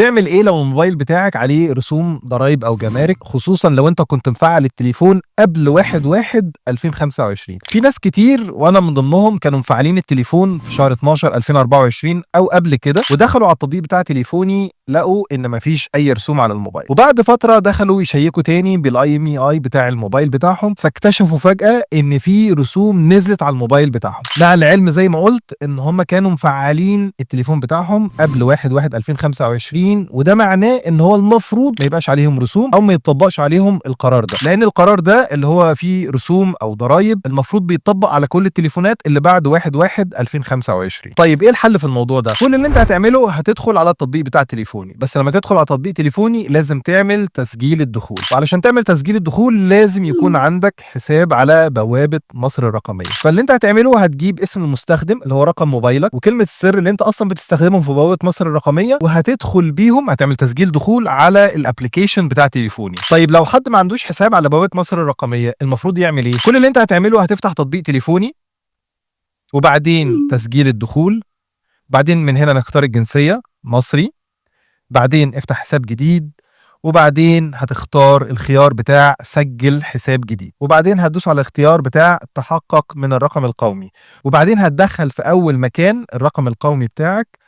تعمل ايه لو الموبايل بتاعك عليه رسوم ضرائب او جمارك، خصوصا لو انت كنت مفعل التليفون قبل 1/1/2025؟ في ناس كتير وانا من ضمنهم كانوا مفعلين التليفون في شهر 12 2024 او قبل كده، ودخلوا على التطبيق بتاع تليفوني لقوا ان مفيش اي رسوم على الموبايل، وبعد فتره دخلوا يشيكوا تاني بالاي ام اي اي بتاع الموبايل بتاعهم، فاكتشفوا فجاه ان في رسوم نزلت على الموبايل بتاعهم، مع العلم زي ما قلت ان هم كانوا مفعلين التليفون بتاعهم قبل 1/1/2025، وده معناه ان هو المفروض ما يبقاش عليهم رسوم او ما يطبقش عليهم القرار ده، لان القرار ده اللي هو فيه رسوم او ضرائب المفروض بيطبق على كل التليفونات اللي بعد 1/1/2025. طيب ايه الحل في الموضوع ده؟ كل اللي انت هتعمله هتدخل على التطبيق بتاع تليفوني، بس لما تدخل على تطبيق تليفوني لازم تعمل تسجيل الدخول، وعلشان تعمل تسجيل الدخول لازم يكون عندك حساب على بوابة مصر الرقمية. فاللي انت هتعمله هتجيب اسم المستخدم اللي هو رقم موبايلك وكلمة السر اللي انت اصلا بتستخدمهم في بوابة مصر الرقمية، وهتدخل بيهم هتعمل تسجيل دخول على الابلكيشن بتاع تليفوني. طيب لو حد ما عندوش حساب على بوابة مصر الرقمية المفروض يعمل ايه؟ كل اللي انت هتعمله هتفتح تطبيق تليفوني، وبعدين تسجيل الدخول، بعدين من هنا نختار الجنسية مصري، بعدين افتح حساب جديد، وبعدين هتختار الخيار بتاع سجل حساب جديد، وبعدين هتدوس على الاختيار بتاع التحقق من الرقم القومي، وبعدين هتدخل في اول مكان الرقم القومي بتاعك،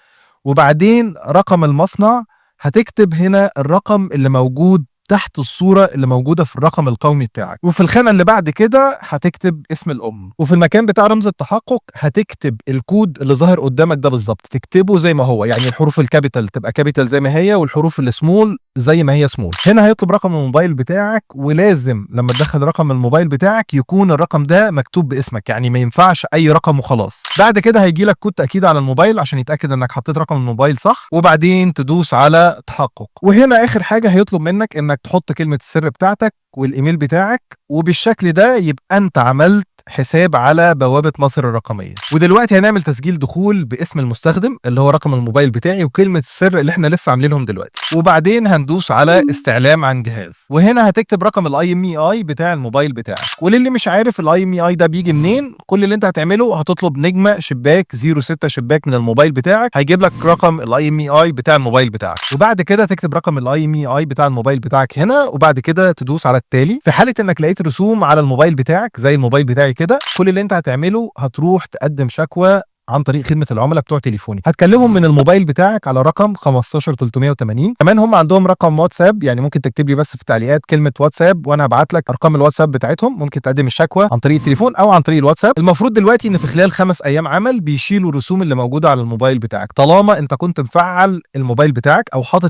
وبعدين رقم المصنع، هتكتب هنا الرقم اللي موجود تحت الصورة اللي موجودة في الرقم القومي بتاعك، وفي الخانة اللي بعد كده هتكتب اسم الأم، وفي المكان بتاع رمز التحقق هتكتب الكود اللي ظاهر قدامك ده بالظبط، تكتبه زي ما هو، يعني الحروف الكابيتال تبقى كابيتال زي ما هي، والحروف السمول زي ما هي سمول. هنا هيطلب رقم الموبايل بتاعك، ولازم لما تدخل رقم الموبايل بتاعك يكون الرقم ده مكتوب باسمك، يعني ما ينفعش أي رقم وخلاص. بعد كده هيجي لك كود تأكيد على الموبايل عشان يتأكد انك حطيت رقم الموبايل صح، وبعدين تدوس على تحقق. وهنا آخر حاجة هيطلب منك انك تحط كلمة السر بتاعتك والايميل بتاعك، وبالشكل ده يبقى انت عملت حساب على بوابة مصر الرقمية. ودلوقتي هنعمل تسجيل دخول باسم المستخدم اللي هو رقم الموبايل بتاعي وكلمة السر اللي احنا لسه عاملينهم دلوقتي، وبعدين هندوس على استعلام عن جهاز، وهنا هتكتب رقم الاي ام اي اي بتاع الموبايل بتاعك. وللي مش عارف الاي ام اي اي ده بيجي منين، كل اللي انت هتعمله هتطلب نجمة شباك 06 شباك من الموبايل بتاعك، هيجيب لك رقم الاي ام اي اي بتاع الموبايل بتاعك، وبعد كده تكتب رقم الاي ام اي اي بتاع الموبايل بتاعك هنا، وبعد كده تدوس على التالي. في حالة انك لقيت رسوم على الموبايل بتاعك زي الموبايل بتاعي كده، كل اللي انت هتعمله هتروح تقدم شكوى عن طريق خدمة العملاء بتوع تليفوني، هتكلمهم من الموبايل بتاعك على رقم 15380. كمان هم عندهم رقم واتساب، يعني ممكن تكتب لي بس في التعليقات كلمة واتساب وانا هبعت لك ارقام الواتساب بتاعتهم، ممكن تقدم الشكوى عن طريق التليفون او عن طريق الواتساب. المفروض دلوقتي ان في خلال 5 ايام عمل بيشيلوا الرسوم اللي موجودة على الموبايل بتاعك، طالما انت كنت مفعل الموبايل بتاعك او حاطط